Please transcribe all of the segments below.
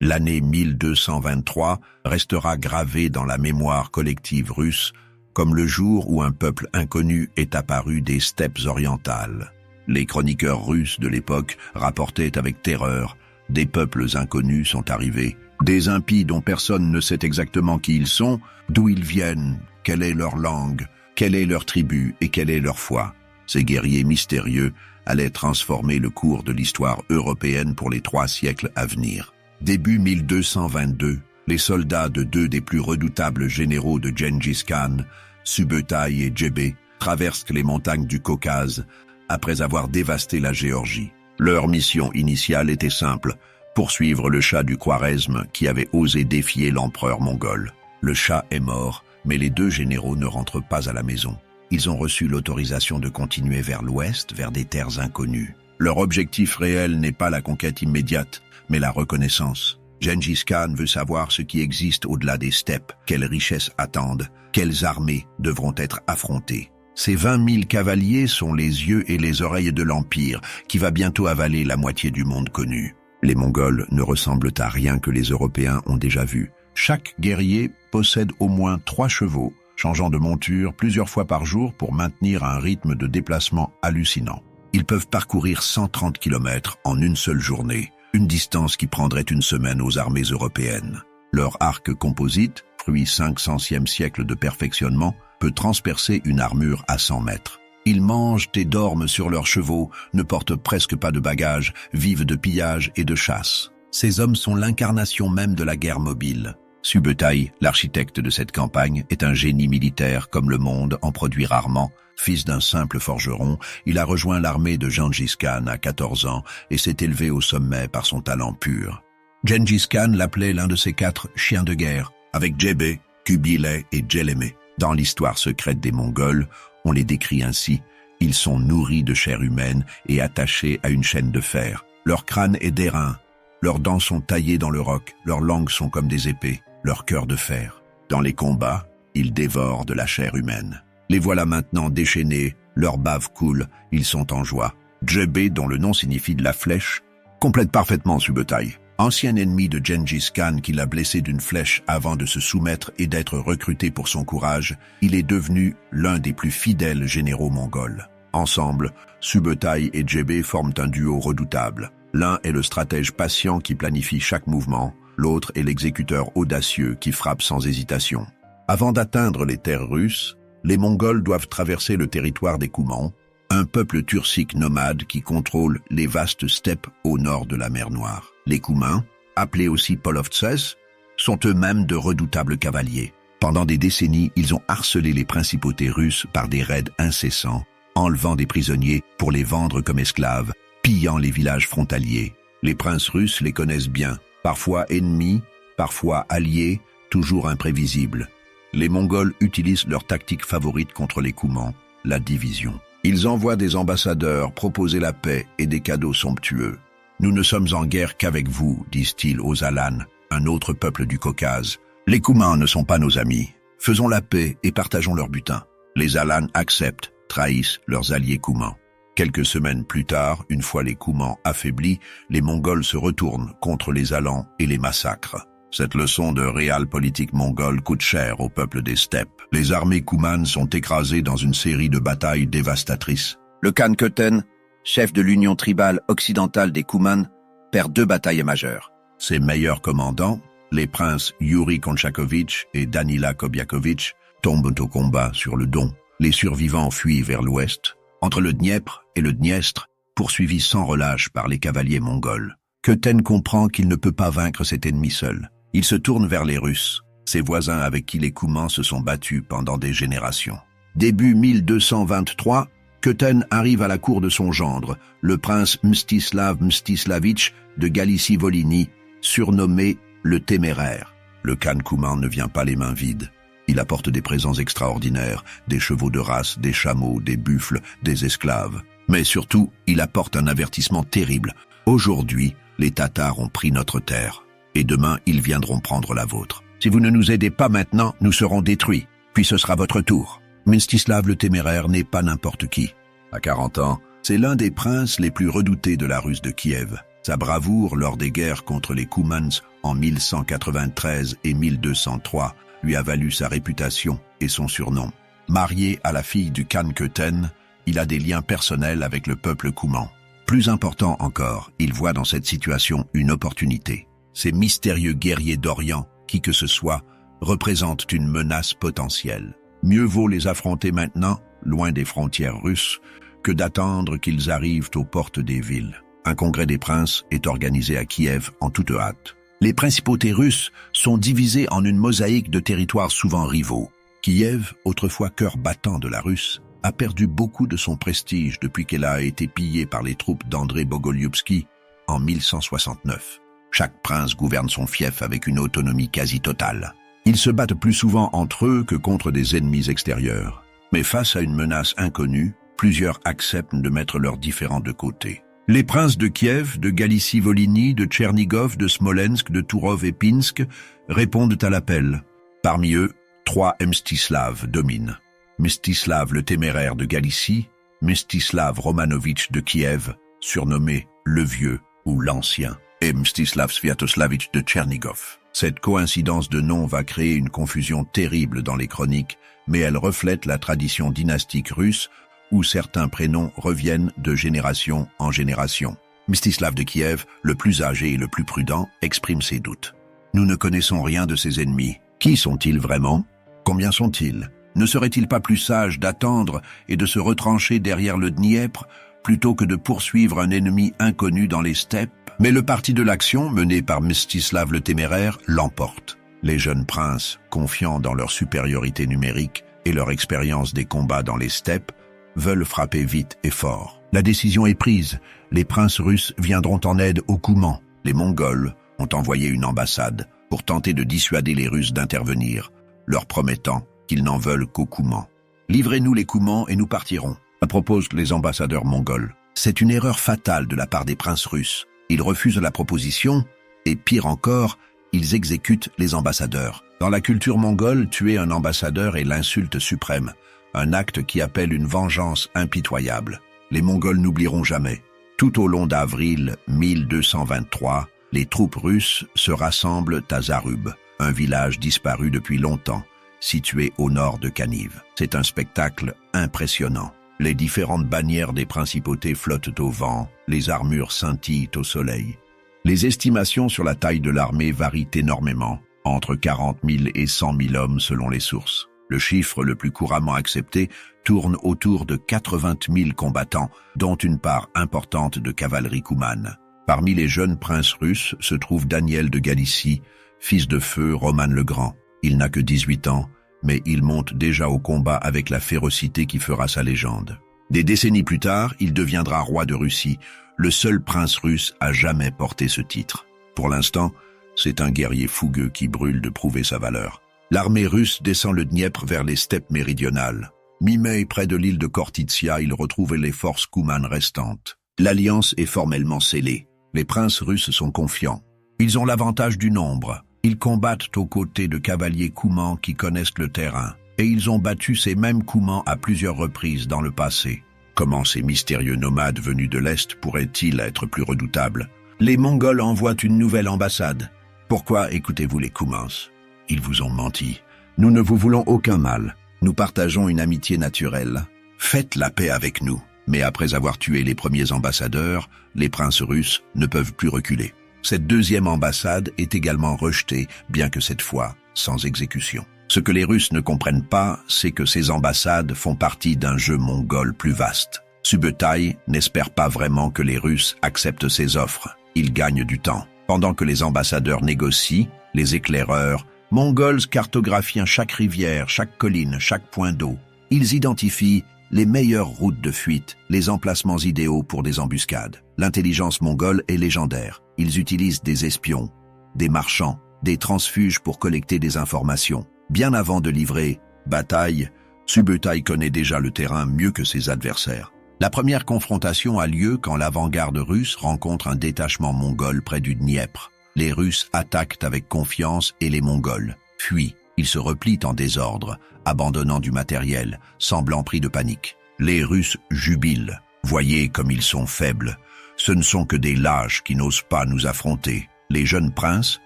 L'année 1223 restera gravée dans la mémoire collective russe comme le jour où un peuple inconnu est apparu des steppes orientales. Les chroniqueurs russes de l'époque rapportaient avec terreur: des peuples inconnus sont arrivés, des impies dont personne ne sait exactement qui ils sont, d'où ils viennent, quelle est leur langue, quelle est leur tribu et quelle est leur foi. Ces guerriers mystérieux allaient transformer le cours de l'histoire européenne pour les 3 siècles à venir. Début 1222, les soldats de 2 des plus redoutables généraux de Gengis Khan, Subutai et Djebé, traversent les montagnes du Caucase après avoir dévasté la Géorgie. Leur mission initiale était simple: poursuivre le Shah du Khwarezm qui avait osé défier l'empereur mongol. Le Shah est mort, mais les 2 généraux ne rentrent pas à la maison. Ils ont reçu l'autorisation de continuer vers l'ouest, vers des terres inconnues. Leur objectif réel n'est pas la conquête immédiate, mais la reconnaissance. Gengis Khan veut savoir ce qui existe au-delà des steppes, quelles richesses attendent, quelles armées devront être affrontées. Ces 20 000 cavaliers sont les yeux et les oreilles de l'Empire, qui va bientôt avaler la moitié du monde connu. Les Mongols ne ressemblent à rien que les Européens ont déjà vu. Chaque guerrier possède au moins 3 chevaux, changeant de monture plusieurs fois par jour pour maintenir un rythme de déplacement hallucinant. Ils peuvent parcourir 130 km en une seule journée, une distance qui prendrait une semaine aux armées européennes. Leur arc composite, fruit 500e siècle de perfectionnement, peut transpercer une armure à 100 mètres. Ils mangent et dorment sur leurs chevaux, ne portent presque pas de bagages, vivent de pillage et de chasse. Ces hommes sont l'incarnation même de la guerre mobile. Subutai, l'architecte de cette campagne, est un génie militaire comme le monde en produit rarement. Fils d'un simple forgeron, il a rejoint l'armée de Gengis Khan à 14 ans et s'est élevé au sommet par son talent pur. Gengis Khan l'appelait l'un de ses 4 chiens de guerre, avec Djebé, Kubilai et Djelémé. Dans l'histoire secrète des Mongols, on les décrit ainsi: ils sont nourris de chair humaine et attachés à une chaîne de fer. Leur crâne est d'airain, leurs dents sont taillées dans le roc, leurs langues sont comme des épées, leur cœur de fer. Dans les combats, ils dévorent de la chair humaine. Les voilà maintenant déchaînés, leur bave coule, ils sont en joie. Djebé, dont le nom signifie de la flèche, complète parfaitement Subutai. Ancien ennemi de Gengis Khan qui l'a blessé d'une flèche avant de se soumettre et d'être recruté pour son courage, il est devenu l'un des plus fidèles généraux mongols. Ensemble, Subutai et Djebé forment un duo redoutable. L'un est le stratège patient qui planifie chaque mouvement, l'autre est l'exécuteur audacieux qui frappe sans hésitation. Avant d'atteindre les terres russes, les Mongols doivent traverser le territoire des Koumans, un peuple turcique nomade qui contrôle les vastes steppes au nord de la mer Noire. Les Koumans, appelés aussi Polovtsés, sont eux-mêmes de redoutables cavaliers. Pendant des décennies, ils ont harcelé les principautés russes par des raids incessants, enlevant des prisonniers pour les vendre comme esclaves, pillant les villages frontaliers. Les princes russes les connaissent bien, parfois ennemis, parfois alliés, toujours imprévisibles. Les Mongols utilisent leur tactique favorite contre les Koumans, la division. Ils envoient des ambassadeurs proposer la paix et des cadeaux somptueux. « Nous ne sommes en guerre qu'avec vous », disent-ils aux Alans, un autre peuple du Caucase. « Les Koumans ne sont pas nos amis. Faisons la paix et partageons leur butin. » Les Alans acceptent, trahissent leurs alliés Koumans. Quelques semaines plus tard, une fois les Koumans affaiblis, les Mongols se retournent contre les Alans et les massacrent. Cette leçon de réalpolitik mongole coûte cher au peuple des steppes. Les armées koumanes sont écrasées dans une série de batailles dévastatrices. Le Khan Köthen, chef de l'Union tribale occidentale des Koumanes, perd 2 batailles majeures. Ses meilleurs commandants, les princes Yuri Konchakovitch et Danila Kobiakovitch, tombent au combat sur le Don. Les survivants fuient vers l'ouest, entre le Dniepr et le Dniestre, poursuivis sans relâche par les cavaliers mongols. Köthen comprend qu'il ne peut pas vaincre cet ennemi seul. Il se tourne vers les Russes, ses voisins avec qui les Koumans se sont battus pendant des générations. Début 1223, Köthen arrive à la cour de son gendre, le prince Mstislav Mstislavitch de Galicie-Volhynie, surnommé le Téméraire. Le Khan Kouman ne vient pas les mains vides. Il apporte des présents extraordinaires, des chevaux de race, des chameaux, des buffles, des esclaves. Mais surtout, il apporte un avertissement terrible. Aujourd'hui, les Tatars ont pris notre terre, et demain, ils viendront prendre la vôtre. Si vous ne nous aidez pas maintenant, nous serons détruits, puis ce sera votre tour. Mstislav le Téméraire n'est pas n'importe qui. À 40 ans, c'est l'un des princes les plus redoutés de la Russe de Kiev. Sa bravoure lors des guerres contre les Koumans en 1193 et 1203 lui a valu sa réputation et son surnom. Marié à la fille du Khan Köthen, il a des liens personnels avec le peuple Kouman. Plus important encore, il voit dans cette situation une opportunité. Ces mystérieux guerriers d'Orient, qui que ce soit, représentent une menace potentielle. Mieux vaut les affronter maintenant, loin des frontières russes, que d'attendre qu'ils arrivent aux portes des villes. Un congrès des princes est organisé à Kiev en toute hâte. Les principautés russes sont divisées en une mosaïque de territoires souvent rivaux. Kiev, autrefois cœur battant de la Russe, a perdu beaucoup de son prestige depuis qu'elle a été pillée par les troupes d'André Bogolyubski en 1169. Chaque prince gouverne son fief avec une autonomie quasi totale. Ils se battent plus souvent entre eux que contre des ennemis extérieurs. Mais face à une menace inconnue, plusieurs acceptent de mettre leurs différends de côté. Les princes de Kiev, de Galicie-Volhynie, de Tchernigov, de Smolensk, de Tourov et Pinsk répondent à l'appel. Parmi eux, 3 Mstislav dominent. Mstislav le Téméraire de Galicie, Mstislav Romanovitch de Kiev, surnommé le Vieux ou l'Ancien, et Mstislav Sviatoslavitch de Tchernigov. Cette coïncidence de noms va créer une confusion terrible dans les chroniques, mais elle reflète la tradition dynastique russe où certains prénoms reviennent de génération en génération. Mstislav de Kiev, le plus âgé et le plus prudent, exprime ses doutes. Nous ne connaissons rien de ses ennemis. Qui sont-ils vraiment? Combien sont-ils? Ne serait-il pas plus sage d'attendre et de se retrancher derrière le Dniepr plutôt que de poursuivre un ennemi inconnu dans les steppes? Mais le parti de l'action, mené par Mstislav le Téméraire, l'emporte. Les jeunes princes, confiants dans leur supériorité numérique et leur expérience des combats dans les steppes, veulent frapper vite et fort. La décision est prise. Les princes russes viendront en aide aux Koumans. Les Mongols ont envoyé une ambassade pour tenter de dissuader les Russes d'intervenir, leur promettant qu'ils n'en veulent qu'aux Koumans. « Livrez-nous les Koumans et nous partirons », proposent les ambassadeurs mongols. C'est une erreur fatale de la part des princes russes. Ils refusent la proposition et, pire encore, ils exécutent les ambassadeurs. Dans la culture mongole, tuer un ambassadeur est l'insulte suprême, un acte qui appelle une vengeance impitoyable. Les Mongols n'oublieront jamais. Tout au long d'avril 1223, les troupes russes se rassemblent à Zarub, un village disparu depuis longtemps, situé au nord de Kaniv. C'est un spectacle impressionnant. Les différentes bannières des principautés flottent au vent, les armures scintillent au soleil. Les estimations sur la taille de l'armée varient énormément, entre 40 000 et 100 000 hommes selon les sources. Le chiffre le plus couramment accepté tourne autour de 80 000 combattants, dont une part importante de cavalerie koumane. Parmi les jeunes princes russes se trouve Daniel de Galicie, fils de feu Roman le Grand. Il n'a que 18 ans, mais il monte déjà au combat avec la férocité qui fera sa légende. Des décennies plus tard, il deviendra roi de Russie, le seul prince russe à jamais porter ce titre. Pour l'instant, c'est un guerrier fougueux qui brûle de prouver sa valeur. L'armée russe descend le Dniepr vers les steppes méridionales. Mi-mai, près de l'île de Khortytsia, il retrouve les forces koumanes restantes. L'alliance est formellement scellée. Les princes russes sont confiants. Ils ont l'avantage du nombre. Ils combattent aux côtés de cavaliers koumans qui connaissent le terrain. Et ils ont battu ces mêmes koumans à plusieurs reprises dans le passé. Comment ces mystérieux nomades venus de l'Est pourraient-ils être plus redoutables? Les Mongols envoient une nouvelle ambassade. Pourquoi écoutez-vous les Koumans? Ils vous ont menti. Nous ne vous voulons aucun mal. Nous partageons une amitié naturelle. Faites la paix avec nous. Mais après avoir tué les premiers ambassadeurs, les princes russes ne peuvent plus reculer. Cette deuxième ambassade est également rejetée, bien que cette fois sans exécution. Ce que les Russes ne comprennent pas, c'est que ces ambassades font partie d'un jeu mongol plus vaste. Subutai n'espère pas vraiment que les Russes acceptent ses offres. Il gagne du temps. Pendant que les ambassadeurs négocient, les éclaireurs mongols cartographient chaque rivière, chaque colline, chaque point d'eau. Ils identifient les meilleures routes de fuite, les emplacements idéaux pour des embuscades. L'intelligence mongole est légendaire. Ils utilisent des espions, des marchands, des transfuges pour collecter des informations. Bien avant de livrer bataille, Subutai connaît déjà le terrain mieux que ses adversaires. La première confrontation a lieu quand l'avant-garde russe rencontre un détachement mongol près du Dniepr. Les Russes attaquent avec confiance et les Mongols fuient. Ils se replient en désordre, abandonnant du matériel, semblant pris de panique. Les Russes jubilent. Voyez comme ils sont faibles. Ce ne sont que des lâches qui n'osent pas nous affronter. Les jeunes princes,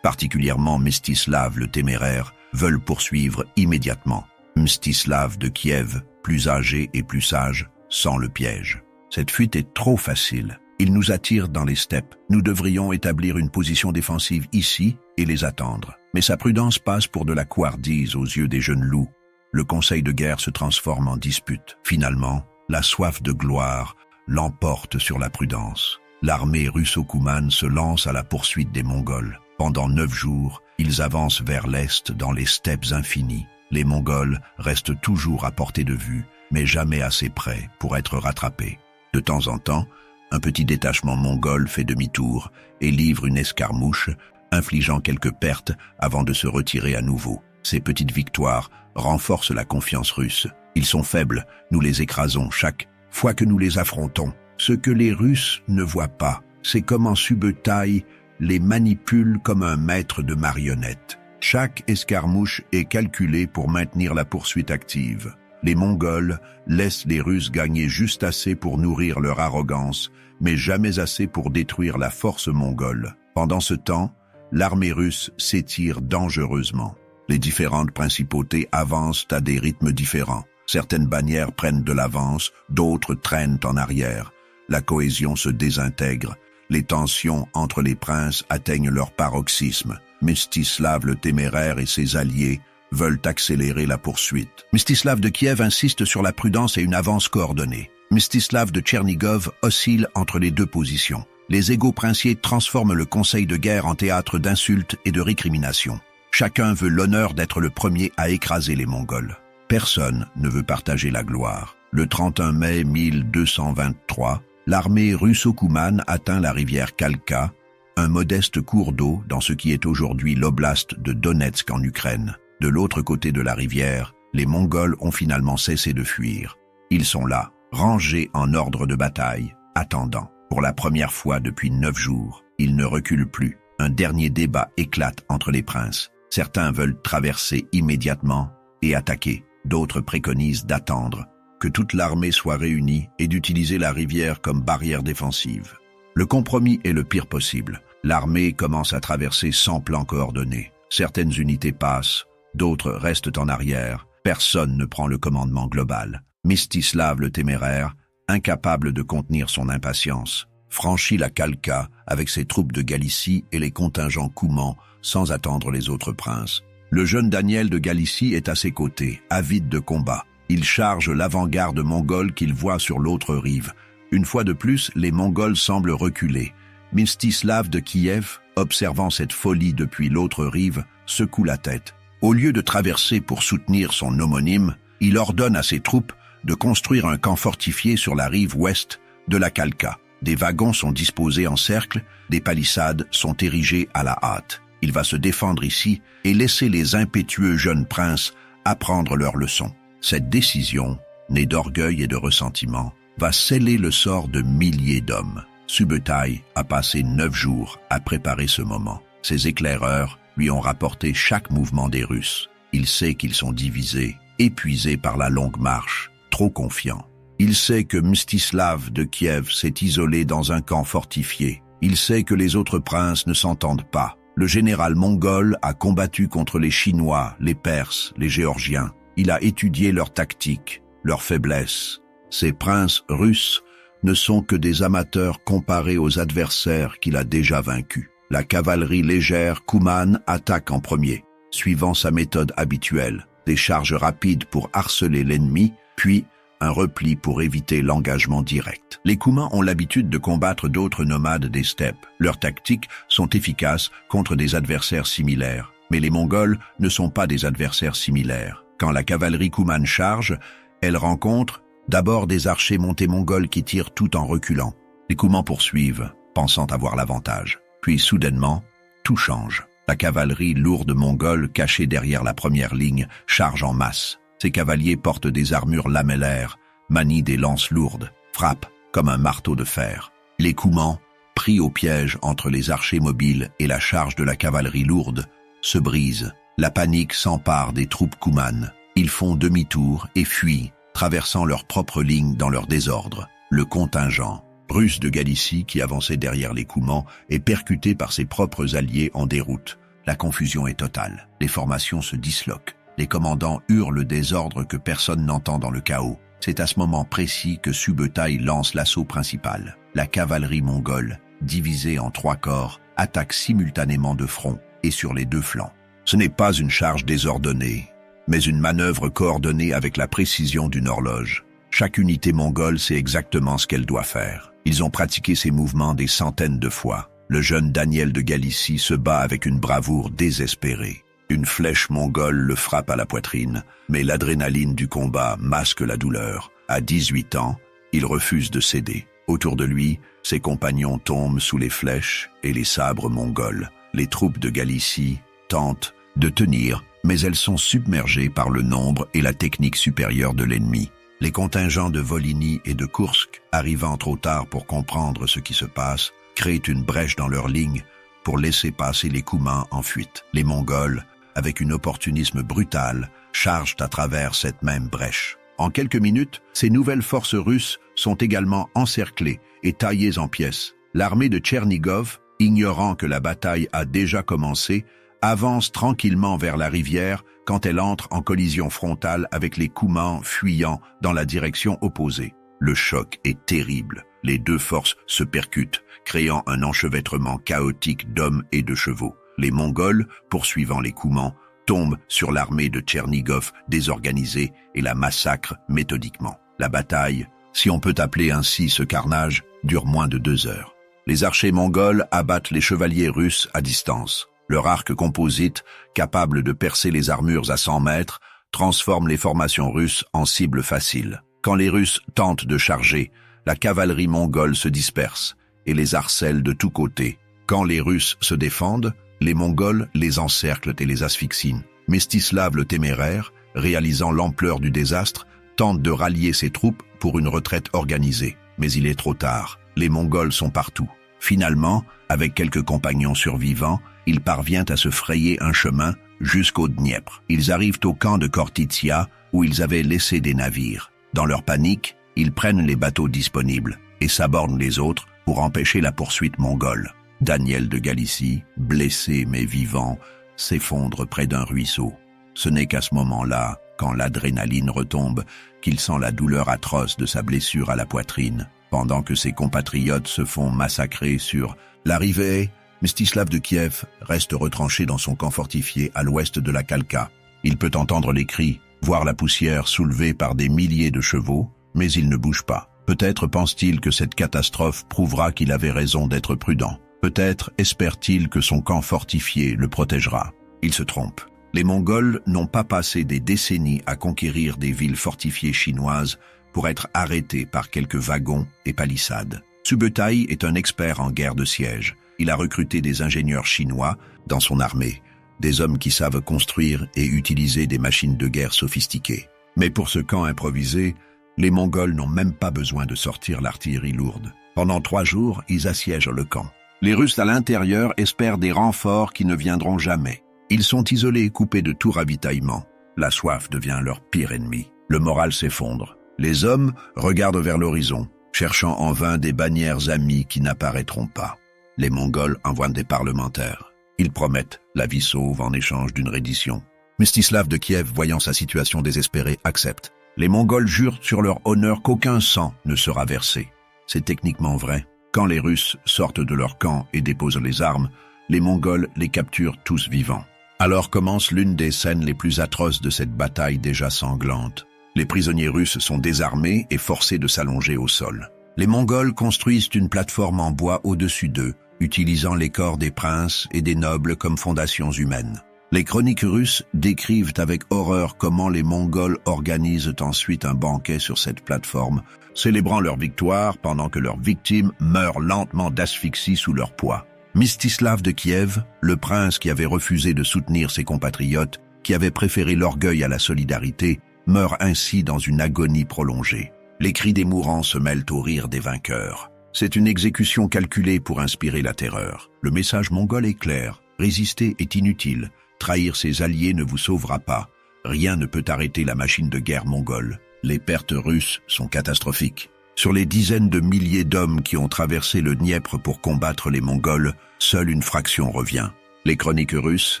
particulièrement Mstislav le Téméraire, veulent poursuivre immédiatement. Mstislav de Kiev, plus âgé et plus sage, sent le piège. Cette fuite est trop facile. Il nous attire dans les steppes. Nous devrions établir une position défensive ici et les attendre. Mais sa prudence passe pour de la couardise aux yeux des jeunes loups. Le conseil de guerre se transforme en dispute. Finalement, la soif de gloire l'emporte sur la prudence. L'armée russo-coumane se lance à la poursuite des Mongols. Pendant 9 jours, ils avancent vers l'est dans les steppes infinies. Les Mongols restent toujours à portée de vue, mais jamais assez près pour être rattrapés. De temps en temps, un petit détachement mongol fait demi-tour et livre une escarmouche, infligeant quelques pertes avant de se retirer à nouveau. Ces petites victoires renforcent la confiance russe. Ils sont faibles, nous les écrasons chaque fois que nous les affrontons. Ce que les Russes ne voient pas, c'est comment Subutai les manipule comme un maître de marionnettes. Chaque escarmouche est calculée pour maintenir la poursuite active. Les Mongols laissent les Russes gagner juste assez pour nourrir leur arrogance, mais jamais assez pour détruire la force mongole. Pendant ce temps, l'armée russe s'étire dangereusement. Les différentes principautés avancent à des rythmes différents. Certaines bannières prennent de l'avance, d'autres traînent en arrière. La cohésion se désintègre. Les tensions entre les princes atteignent leur paroxysme. Mstislav le Téméraire et ses alliés veulent accélérer la poursuite. Mstislav de Kiev insiste sur la prudence et une avance coordonnée. Mstislav de Tchernigov oscille entre les deux positions. Les égaux princiers transforment le conseil de guerre en théâtre d'insultes et de récriminations. Chacun veut l'honneur d'être le premier à écraser les Mongols. Personne ne veut partager la gloire. Le 31 mai 1223, l'armée russo-coumane atteint la rivière Kalka, un modeste cours d'eau dans ce qui est aujourd'hui l'oblast de Donetsk en Ukraine. De l'autre côté de la rivière, les Mongols ont finalement cessé de fuir. Ils sont là, rangés en ordre de bataille, attendant. Pour la première fois depuis 9 jours, ils ne reculent plus. Un dernier débat éclate entre les princes. Certains veulent traverser immédiatement et attaquer. D'autres préconisent d'attendre, que toute l'armée soit réunie et d'utiliser la rivière comme barrière défensive. Le compromis est le pire possible. L'armée commence à traverser sans plan coordonné. Certaines unités passent, d'autres restent en arrière. Personne ne prend le commandement global. Mstislav le Téméraire, incapable de contenir son impatience, franchit la Kalka avec ses troupes de Galicie et les contingents coumans sans attendre les autres princes. Le jeune Daniel de Galicie est à ses côtés, avide de combat. Il charge l'avant-garde mongole qu'il voit sur l'autre rive. Une fois de plus, les Mongols semblent reculer. Mstislav de Kiev, observant cette folie depuis l'autre rive, secoue la tête. Au lieu de traverser pour soutenir son homonyme, il ordonne à ses troupes de construire un camp fortifié sur la rive ouest de la Kalka. Des wagons sont disposés en cercle, des palissades sont érigées à la hâte. Il va se défendre ici et laisser les impétueux jeunes princes apprendre leur leçon. Cette décision, née d'orgueil et de ressentiment, va sceller le sort de milliers d'hommes. Subutai a passé 9 jours à préparer ce moment. Ses éclaireurs lui ont rapporté chaque mouvement des Russes. Il sait qu'ils sont divisés, épuisés par la longue marche, trop confiants. Il sait que Mstislav de Kiev s'est isolé dans un camp fortifié. Il sait que les autres princes ne s'entendent pas. Le général mongol a combattu contre les Chinois, les Perses, les Géorgiens. Il a étudié leurs tactiques, leurs faiblesses. Ces princes russes ne sont que des amateurs comparés aux adversaires qu'il a déjà vaincus. La cavalerie légère coumane attaque en premier, suivant sa méthode habituelle. Des charges rapides pour harceler l'ennemi, puis un repli pour éviter l'engagement direct. Les Coumans ont l'habitude de combattre d'autres nomades des steppes. Leurs tactiques sont efficaces contre des adversaires similaires. Mais les Mongols ne sont pas des adversaires similaires. Quand la cavalerie coumane charge, elle rencontre d'abord des archers montés mongols qui tirent tout en reculant. Les Coumans poursuivent, pensant avoir l'avantage. Puis soudainement, tout change. La cavalerie lourde mongole cachée derrière la première ligne charge en masse. Ces cavaliers portent des armures lamellaires, manient des lances lourdes, frappent comme un marteau de fer. Les Coumans, pris au piège entre les archers mobiles et la charge de la cavalerie lourde, se brisent. La panique s'empare des troupes coumanes. Ils font demi-tour et fuient, traversant leur propre ligne dans leur désordre. Le contingent russe de Galicie, qui avançait derrière les Coumans, est percuté par ses propres alliés en déroute. La confusion est totale. Les formations se disloquent. Les commandants hurlent le désordre que personne n'entend dans le chaos. C'est à ce moment précis que Subutai lance l'assaut principal. La cavalerie mongole, divisée en 3 corps, attaque simultanément de front et sur les 2 flancs. Ce n'est pas une charge désordonnée, mais une manœuvre coordonnée avec la précision d'une horloge. Chaque unité mongole sait exactement ce qu'elle doit faire. Ils ont pratiqué ces mouvements des centaines de fois. Le jeune Daniel de Galicie se bat avec une bravoure désespérée. Une flèche mongole le frappe à la poitrine, mais l'adrénaline du combat masque la douleur. À 18 ans, il refuse de céder. Autour de lui, ses compagnons tombent sous les flèches et les sabres mongols. Les troupes de Galicie tentent de tenir, mais elles sont submergées par le nombre et la technique supérieure de l'ennemi. Les contingents de Volhynie et de Koursk, arrivant trop tard pour comprendre ce qui se passe, créent une brèche dans leur ligne pour laisser passer les Koumans en fuite. Les Mongols, avec un opportunisme brutal, chargent à travers cette même brèche. En quelques minutes, ces nouvelles forces russes sont également encerclées et taillées en pièces. L'armée de Tchernigov, ignorant que la bataille a déjà commencé, avance tranquillement vers la rivière quand elle entre en collision frontale avec les Koumans fuyant dans la direction opposée. Le choc est terrible. Les 2 forces se percutent, créant un enchevêtrement chaotique d'hommes et de chevaux. Les Mongols, poursuivant les Koumans, tombent sur l'armée de Tchernigov désorganisée et la massacrent méthodiquement. La bataille, si on peut appeler ainsi ce carnage, dure moins de 2 heures. Les archers mongols abattent les chevaliers russes à distance. Leur arc composite, capable de percer les armures à 100 mètres, transforme les formations russes en cibles faciles. Quand les Russes tentent de charger, la cavalerie mongole se disperse et les harcèle de tous côtés. Quand les Russes se défendent, les Mongols les encerclent et les asphyxient. Mstislav le Téméraire, réalisant l'ampleur du désastre, tente de rallier ses troupes pour une retraite organisée. Mais il est trop tard. Les Mongols sont partout. Finalement, avec quelques compagnons survivants, il parvient à se frayer un chemin jusqu'au Dniepr. Ils arrivent au camp de Khortytsia où ils avaient laissé des navires. Dans leur panique, ils prennent les bateaux disponibles et s'abordent les autres pour empêcher la poursuite mongole. Daniel de Galicie, blessé mais vivant, s'effondre près d'un ruisseau. Ce n'est qu'à ce moment-là, quand l'adrénaline retombe, qu'il sent la douleur atroce de sa blessure à la poitrine. Pendant que ses compatriotes se font massacrer sur l'arrivée, Mstislav de Kiev reste retranché dans son camp fortifié à l'ouest de la Khalkha. Il peut entendre les cris, voir la poussière soulevée par des milliers de chevaux, mais il ne bouge pas. Peut-être pense-t-il que cette catastrophe prouvera qu'il avait raison d'être prudent. Peut-être espère-t-il que son camp fortifié le protégera. Il se trompe. Les Mongols n'ont pas passé des décennies à conquérir des villes fortifiées chinoises pour être arrêtés par quelques wagons et palissades. Subutai est un expert en guerre de siège. Il a recruté des ingénieurs chinois dans son armée, des hommes qui savent construire et utiliser des machines de guerre sophistiquées. Mais pour ce camp improvisé, les Mongols n'ont même pas besoin de sortir l'artillerie lourde. Pendant 3 jours, ils assiègent le camp. Les Russes à l'intérieur espèrent des renforts qui ne viendront jamais. Ils sont isolés et coupés de tout ravitaillement. La soif devient leur pire ennemi. Le moral s'effondre. Les hommes regardent vers l'horizon, cherchant en vain des bannières amies qui n'apparaîtront pas. Les Mongols envoient des parlementaires. Ils promettent la vie sauve en échange d'une reddition. Mstislav de Kiev, voyant sa situation désespérée, accepte. Les Mongols jurent sur leur honneur qu'aucun sang ne sera versé. C'est techniquement vrai. Quand les Russes sortent de leur camp et déposent les armes, les Mongols les capturent tous vivants. Alors commence l'une des scènes les plus atroces de cette bataille déjà sanglante. Les prisonniers russes sont désarmés et forcés de s'allonger au sol. Les Mongols construisent une plateforme en bois au-dessus d'eux, utilisant les corps des princes et des nobles comme fondations humaines. Les chroniques russes décrivent avec horreur comment les Mongols organisent ensuite un banquet sur cette plateforme, célébrant leur victoire pendant que leurs victimes meurent lentement d'asphyxie sous leur poids. Mstislav de Kiev, le prince qui avait refusé de soutenir ses compatriotes, qui avait préféré l'orgueil à la solidarité, meurt ainsi dans une agonie prolongée. Les cris des mourants se mêlent aux rires des vainqueurs. C'est une exécution calculée pour inspirer la terreur. Le message mongol est clair. Résister est inutile. Trahir ses alliés ne vous sauvera pas. Rien ne peut arrêter la machine de guerre mongole. Les pertes russes sont catastrophiques. Sur les dizaines de milliers d'hommes qui ont traversé le Dniepr pour combattre les Mongols, seule une fraction revient. Les chroniques russes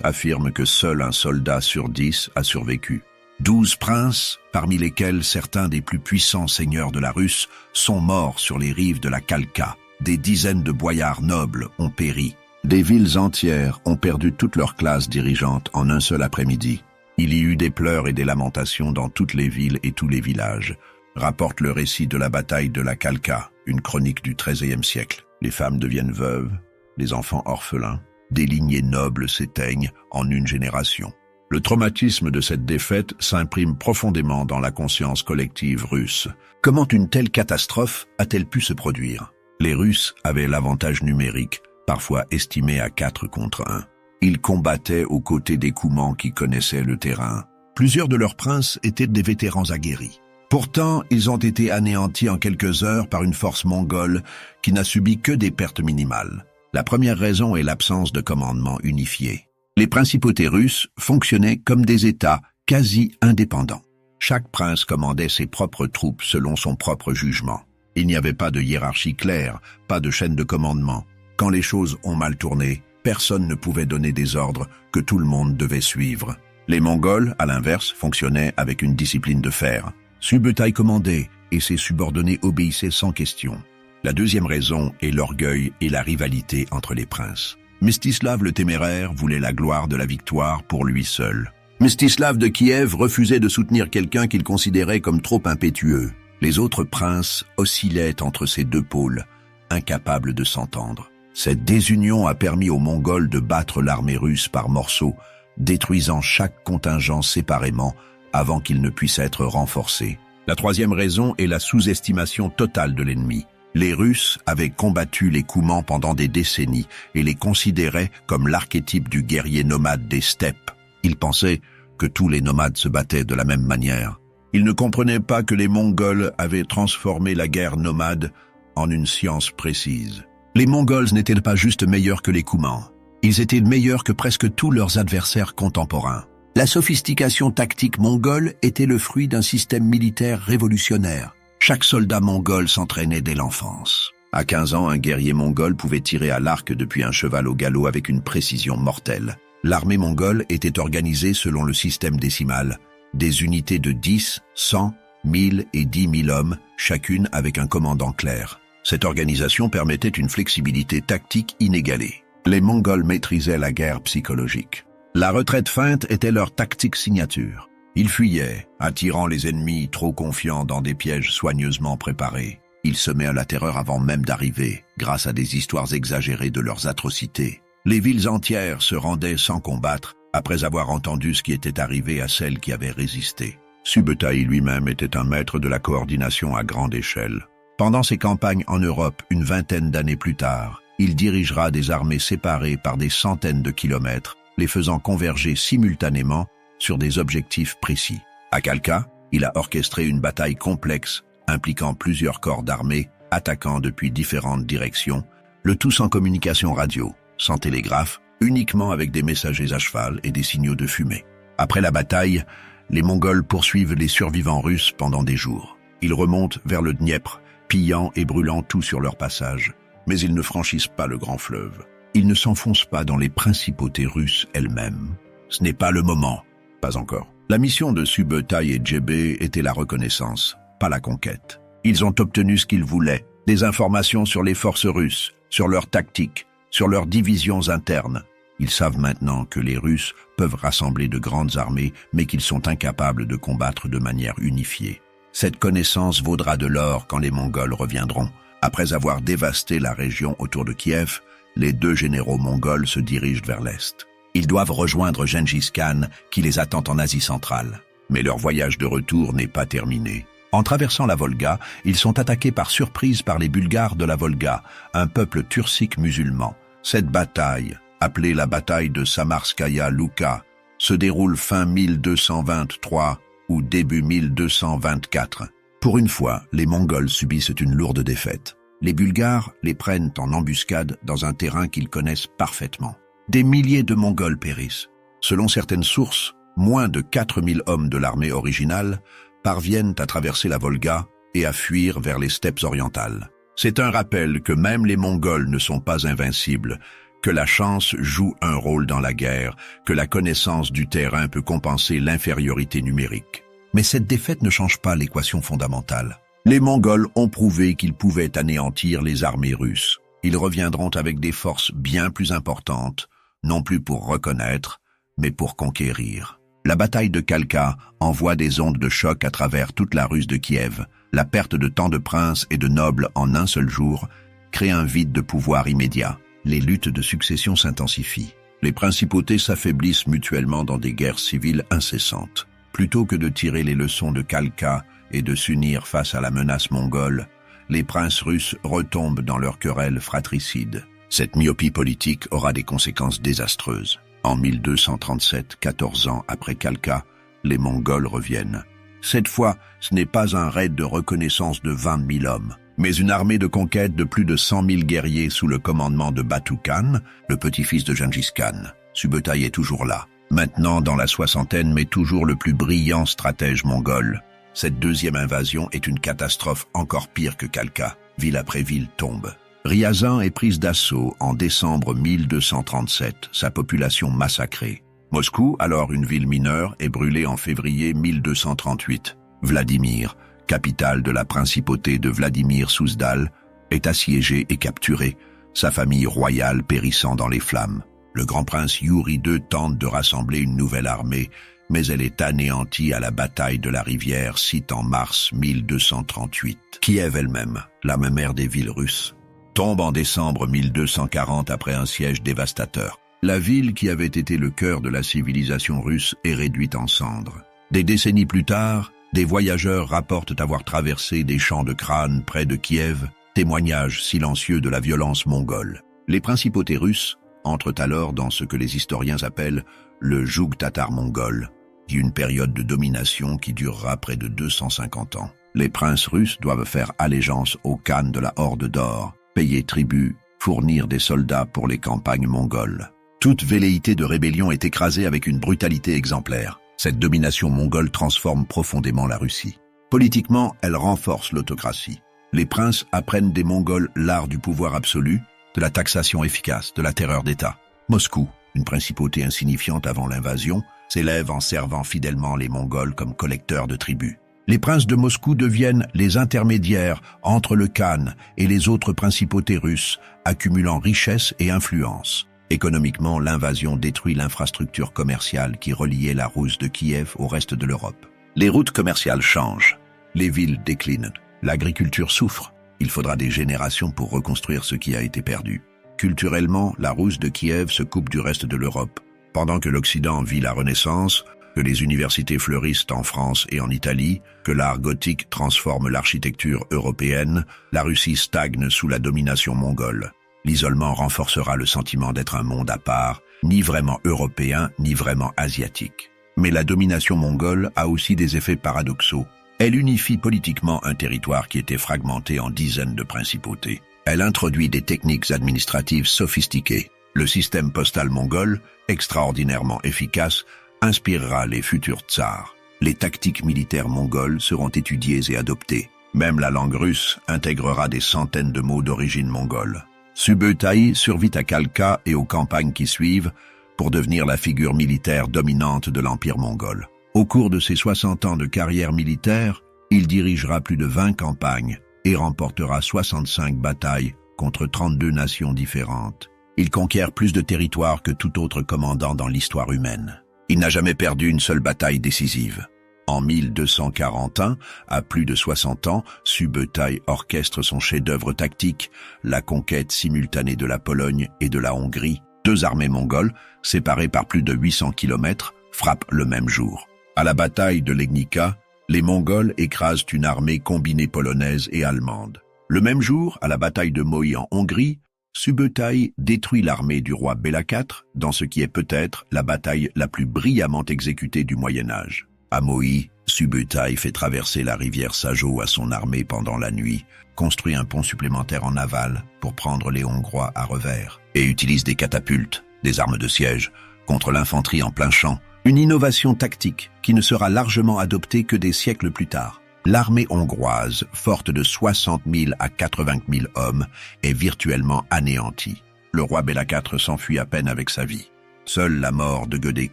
affirment que seul un soldat sur 10 a survécu. 12 princes, parmi lesquels certains des plus puissants seigneurs de la Russe, sont morts sur les rives de la Kalka. Des dizaines de boyards nobles ont péri. Des villes entières ont perdu toute leur classe dirigeante en un seul après-midi. Il y eut des pleurs et des lamentations dans toutes les villes et tous les villages, rapporte le récit de la bataille de la Kalka, une chronique du XIIIe siècle. Les femmes deviennent veuves, les enfants orphelins, des lignées nobles s'éteignent en une génération. Le traumatisme de cette défaite s'imprime profondément dans la conscience collective russe. Comment une telle catastrophe a-t-elle pu se produire? Les Russes avaient l'avantage numérique, parfois estimé à 4 contre 1. Ils combattaient aux côtés des Coumans qui connaissaient le terrain. Plusieurs de leurs princes étaient des vétérans aguerris. Pourtant, ils ont été anéantis en quelques heures par une force mongole qui n'a subi que des pertes minimales. La première raison est l'absence de commandement unifié. Les principautés russes fonctionnaient comme des États quasi indépendants. Chaque prince commandait ses propres troupes selon son propre jugement. Il n'y avait pas de hiérarchie claire, pas de chaîne de commandement. Quand les choses ont mal tourné, personne ne pouvait donner des ordres que tout le monde devait suivre. Les Mongols, à l'inverse, fonctionnaient avec une discipline de fer. Subutai commandait et ses subordonnés obéissaient sans question. La deuxième raison est l'orgueil et la rivalité entre les princes. Mstislav le Téméraire voulait la gloire de la victoire pour lui seul. Mstislav de Kiev refusait de soutenir quelqu'un qu'il considérait comme trop impétueux. Les autres princes oscillaient entre ces deux pôles, incapables de s'entendre. Cette désunion a permis aux Mongols de battre l'armée russe par morceaux, détruisant chaque contingent séparément avant qu'il ne puisse être renforcé. La troisième raison est la sous-estimation totale de l'ennemi. Les Russes avaient combattu les Coumans pendant des décennies et les considéraient comme l'archétype du guerrier nomade des steppes. Ils pensaient que tous les nomades se battaient de la même manière. Ils ne comprenaient pas que les Mongols avaient transformé la guerre nomade en une science précise. Les Mongols n'étaient pas juste meilleurs que les Coumans. Ils étaient meilleurs que presque tous leurs adversaires contemporains. La sophistication tactique mongole était le fruit d'un système militaire révolutionnaire. Chaque soldat mongol s'entraînait dès l'enfance. À 15 ans, un guerrier mongol pouvait tirer à l'arc depuis un cheval au galop avec une précision mortelle. L'armée mongole était organisée selon le système décimal, des unités de 10, 100, 1000 et 10 000 hommes, chacune avec un commandant clair. Cette organisation permettait une flexibilité tactique inégalée. Les Mongols maîtrisaient la guerre psychologique. La retraite feinte était leur tactique signature. Ils fuyaient, attirant les ennemis trop confiants dans des pièges soigneusement préparés. Ils semaient la terreur avant même d'arriver, grâce à des histoires exagérées de leurs atrocités. Les villes entières se rendaient sans combattre, après avoir entendu ce qui était arrivé à celles qui avaient résisté. Subutai lui-même était un maître de la coordination à grande échelle. Pendant ses campagnes en Europe, une vingtaine d'années plus tard, il dirigera des armées séparées par des centaines de kilomètres, les faisant converger simultanément sur des objectifs précis. À Kalka, il a orchestré une bataille complexe, impliquant plusieurs corps d'armée, attaquant depuis différentes directions, le tout sans communication radio, sans télégraphe, uniquement avec des messagers à cheval et des signaux de fumée. Après la bataille, les Mongols poursuivent les survivants russes pendant des jours. Ils remontent vers le Dniepr, pillant et brûlant tout sur leur passage. Mais ils ne franchissent pas le grand fleuve. Ils ne s'enfoncent pas dans les principautés russes elles-mêmes. Ce n'est pas le moment. Pas encore. La mission de Subutai et Djebé était la reconnaissance, pas la conquête. Ils ont obtenu ce qu'ils voulaient, des informations sur les forces russes, sur leurs tactiques, sur leurs divisions internes. Ils savent maintenant que les Russes peuvent rassembler de grandes armées, mais qu'ils sont incapables de combattre de manière unifiée. Cette connaissance vaudra de l'or quand les Mongols reviendront. Après avoir dévasté la région autour de Kiev, les deux généraux mongols se dirigent vers l'est. Ils doivent rejoindre Gengis Khan qui les attend en Asie centrale. Mais leur voyage de retour n'est pas terminé. En traversant la Volga, ils sont attaqués par surprise par les Bulgares de la Volga, un peuple turcique musulman. Cette bataille, appelée la bataille de Samarskaya Luka, se déroule fin 1223 ou début 1224. Pour une fois, les Mongols subissent une lourde défaite. Les Bulgares les prennent en embuscade dans un terrain qu'ils connaissent parfaitement. Des milliers de Mongols périssent. Selon certaines sources, moins de 4000 hommes de l'armée originale parviennent à traverser la Volga et à fuir vers les steppes orientales. C'est un rappel que même les Mongols ne sont pas invincibles, que la chance joue un rôle dans la guerre, que la connaissance du terrain peut compenser l'infériorité numérique. Mais cette défaite ne change pas l'équation fondamentale. Les Mongols ont prouvé qu'ils pouvaient anéantir les armées russes. Ils reviendront avec des forces bien plus importantes, non plus pour reconnaître, mais pour conquérir. La bataille de Khalkha envoie des ondes de choc à travers toute la Russe de Kiev. La perte de tant de princes et de nobles en un seul jour crée un vide de pouvoir immédiat. Les luttes de succession s'intensifient. Les principautés s'affaiblissent mutuellement dans des guerres civiles incessantes. Plutôt que de tirer les leçons de Khalkha et de s'unir face à la menace mongole, les princes russes retombent dans leurs querelles fratricides. Cette myopie politique aura des conséquences désastreuses. En 1237, 14 ans après Khalkha, les Mongols reviennent. Cette fois, ce n'est pas un raid de reconnaissance de 20 000 hommes, mais une armée de conquête de plus de 100 000 guerriers sous le commandement de Batu Khan, le petit-fils de Gengis Khan. Subutai est toujours là, maintenant dans la soixantaine, mais toujours le plus brillant stratège mongol. Cette deuxième invasion est une catastrophe encore pire que Khalkha. Ville après ville tombe. Ryazan est prise d'assaut en décembre 1237, sa population massacrée. Moscou, alors une ville mineure, est brûlée en février 1238. Vladimir, capitale de la principauté de Vladimir-Souzdal, est assiégée et capturée, sa famille royale périssant dans les flammes. Le grand prince Yuri II tente de rassembler une nouvelle armée, mais elle est anéantie à la bataille de la rivière Site en mars 1238. Kiev elle-même, la mère des villes russes, tombe en décembre 1240 après un siège dévastateur. La ville qui avait été le cœur de la civilisation russe est réduite en cendres. Des décennies plus tard, des voyageurs rapportent avoir traversé des champs de crânes près de Kiev, témoignage silencieux de la violence mongole. Les principautés russes entrent alors dans ce que les historiens appellent le joug tatar mongol, une période de domination qui durera près de 250 ans. Les princes russes doivent faire allégeance au khan de la Horde d'Or, payer tribut, fournir des soldats pour les campagnes mongoles. Toute velléité de rébellion est écrasée avec une brutalité exemplaire. Cette domination mongole transforme profondément la Russie. Politiquement, elle renforce l'autocratie. Les princes apprennent des Mongols l'art du pouvoir absolu, de la taxation efficace, de la terreur d'État. Moscou, une principauté insignifiante avant l'invasion, s'élève en servant fidèlement les Mongols comme collecteurs de tribut. Les princes de Moscou deviennent les intermédiaires entre le Khan et les autres principautés russes, accumulant richesse et influence. Économiquement, l'invasion détruit l'infrastructure commerciale qui reliait la Rousse de Kiev au reste de l'Europe. Les routes commerciales changent, les villes déclinent, l'agriculture souffre. Il faudra des générations pour reconstruire ce qui a été perdu. Culturellement, la Rousse de Kiev se coupe du reste de l'Europe. Pendant que l'Occident vit la Renaissance, que les universités fleurissent en France et en Italie, que l'art gothique transforme l'architecture européenne, la Russie stagne sous la domination mongole. L'isolement renforcera le sentiment d'être un monde à part, ni vraiment européen, ni vraiment asiatique. Mais la domination mongole a aussi des effets paradoxaux. Elle unifie politiquement un territoire qui était fragmenté en dizaines de principautés. Elle introduit des techniques administratives sophistiquées. Le système postal mongol, extraordinairement efficace, inspirera les futurs tsars. Les tactiques militaires mongoles seront étudiées et adoptées. Même la langue russe intégrera des centaines de mots d'origine mongole. Subutai survit à Khalkha et aux campagnes qui suivent pour devenir la figure militaire dominante de l'Empire mongol. Au cours de ses 60 ans de carrière militaire, il dirigera plus de 20 campagnes et remportera 65 batailles contre 32 nations différentes. Il conquiert plus de territoires que tout autre commandant dans l'histoire humaine. Il n'a jamais perdu une seule bataille décisive. En 1241, à plus de 60 ans, Subutai orchestre son chef-d'œuvre tactique, la conquête simultanée de la Pologne et de la Hongrie. Deux armées mongoles, séparées par plus de 800 km, frappent le même jour. À la bataille de Legnica, les Mongols écrasent une armée combinée polonaise et allemande. Le même jour, à la bataille de Mohi en Hongrie, Subutai détruit l'armée du roi Béla IV dans ce qui est peut-être la bataille la plus brillamment exécutée du Moyen-Âge. À Mohi, Subutai fait traverser la rivière Sajo à son armée pendant la nuit, construit un pont supplémentaire en aval pour prendre les Hongrois à revers et utilise des catapultes, des armes de siège, contre l'infanterie en plein champ. Une innovation tactique qui ne sera largement adoptée que des siècles plus tard. L'armée hongroise, forte de 60 000 à 80 000 hommes, est virtuellement anéantie. le roi Bela IV s'enfuit à peine avec sa vie. Seule la mort de Gödek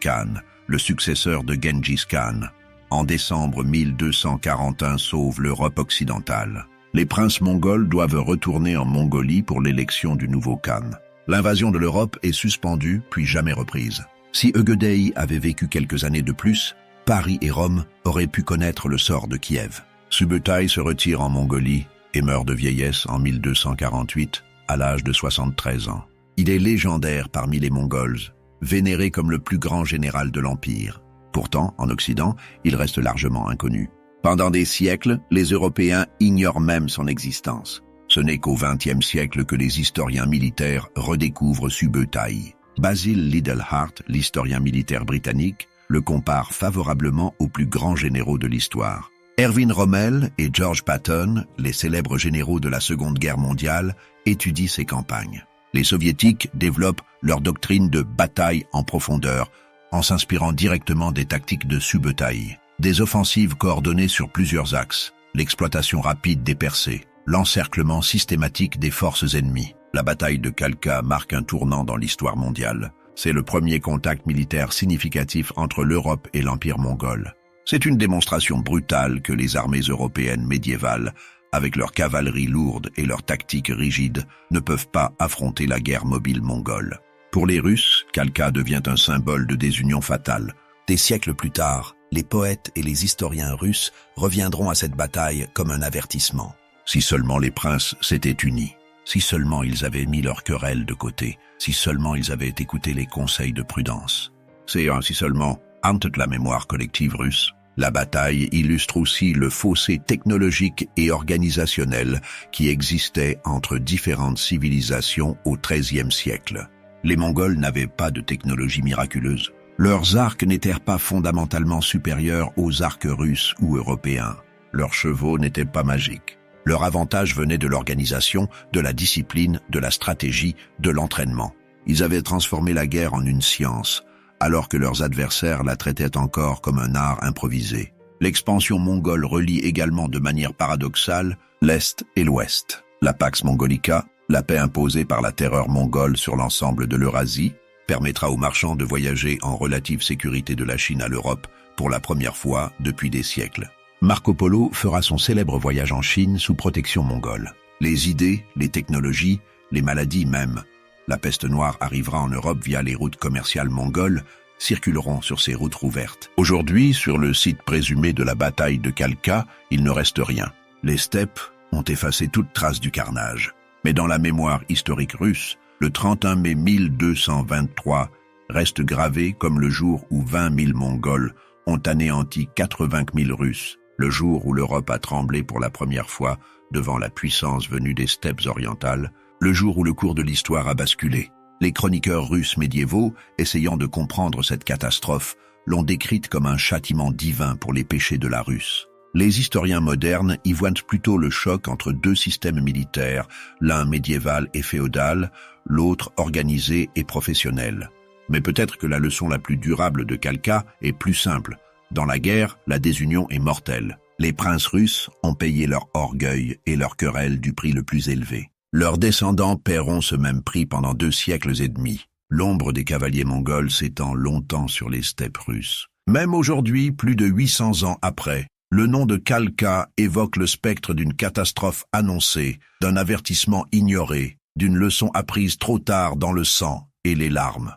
Khan, le successeur de Gengis Khan, en décembre 1241 sauve l'Europe occidentale. Les princes mongols doivent retourner en Mongolie pour l'élection du nouveau Khan. L'invasion de l'Europe est suspendue puis jamais reprise. Si Ögödei avait vécu quelques années de plus, Paris et Rome auraient pu connaître le sort de Kiev. Subutai se retire en Mongolie et meurt de vieillesse en 1248, à l'âge de 73 ans. Il est légendaire parmi les Mongols, vénéré comme le plus grand général de l'Empire. Pourtant, en Occident, il reste largement inconnu. Pendant des siècles, les Européens ignorent même son existence. Ce n'est qu'au XXe siècle que les historiens militaires redécouvrent Subutai. Basil Liddell-Hart, l'historien militaire britannique, le compare favorablement aux plus grands généraux de l'histoire. Erwin Rommel et George Patton, les célèbres généraux de la Seconde Guerre mondiale, étudient ces campagnes. Les soviétiques développent leur doctrine de bataille en profondeur, en s'inspirant directement des tactiques de Subutai. Des offensives coordonnées sur plusieurs axes, l'exploitation rapide des percées, l'encerclement systématique des forces ennemies. La bataille de Khalkha marque un tournant dans l'histoire mondiale. C'est le premier contact militaire significatif entre l'Europe et l'Empire mongol. C'est une démonstration brutale que les armées européennes médiévales, avec leur cavalerie lourde et leurs tactiques rigides, ne peuvent pas affronter la guerre mobile mongole. Pour les Russes, Khalkha devient un symbole de désunion fatale. Des siècles plus tard, les poètes et les historiens russes reviendront à cette bataille comme un avertissement. Si seulement les princes s'étaient unis, si seulement ils avaient mis leurs querelles de côté, si seulement ils avaient écouté les conseils de prudence. C'est ainsi seulement hante la mémoire collective russe. La bataille illustre aussi le fossé technologique et organisationnel qui existait entre différentes civilisations au XIIIe siècle. Les Mongols n'avaient pas de technologie miraculeuse. Leurs arcs n'étaient pas fondamentalement supérieurs aux arcs russes ou européens. Leurs chevaux n'étaient pas magiques. Leur avantage venait de l'organisation, de la discipline, de la stratégie, de l'entraînement. Ils avaient transformé la guerre en une science, alors que leurs adversaires la traitaient encore comme un art improvisé. L'expansion mongole relie également de manière paradoxale l'Est et l'Ouest. La Pax Mongolica, la paix imposée par la terreur mongole sur l'ensemble de l'Eurasie, permettra aux marchands de voyager en relative sécurité de la Chine à l'Europe pour la première fois depuis des siècles. Marco Polo fera son célèbre voyage en Chine sous protection mongole. Les idées, les technologies, les maladies même. La peste noire arrivera en Europe via les routes commerciales mongoles, circuleront sur ces routes rouvertes. Aujourd'hui, sur le site présumé de la bataille de Khalkha, il ne reste rien. Les steppes ont effacé toute trace du carnage. Mais dans la mémoire historique russe, le 31 mai 1223 reste gravé comme le jour où 20 000 Mongols ont anéanti 80 000 Russes, le jour où l'Europe a tremblé pour la première fois devant la puissance venue des steppes orientales, le jour où le cours de l'histoire a basculé. Les chroniqueurs russes médiévaux, essayant de comprendre cette catastrophe, l'ont décrite comme un châtiment divin pour les péchés de la Russe. Les historiens modernes y voient plutôt le choc entre deux systèmes militaires, l'un médiéval et féodal, l'autre organisé et professionnel. Mais peut-être que la leçon la plus durable de Khalkha est plus simple. Dans la guerre, la désunion est mortelle. Les princes russes ont payé leur orgueil et leur querelle du prix le plus élevé. Leurs descendants paieront ce même prix pendant 2 siècles et demi. L'ombre des cavaliers mongols s'étend longtemps sur les steppes russes. Même aujourd'hui, plus de 800 ans après, le nom de Khalkha évoque le spectre d'une catastrophe annoncée, d'un avertissement ignoré, d'une leçon apprise trop tard dans le sang et les larmes.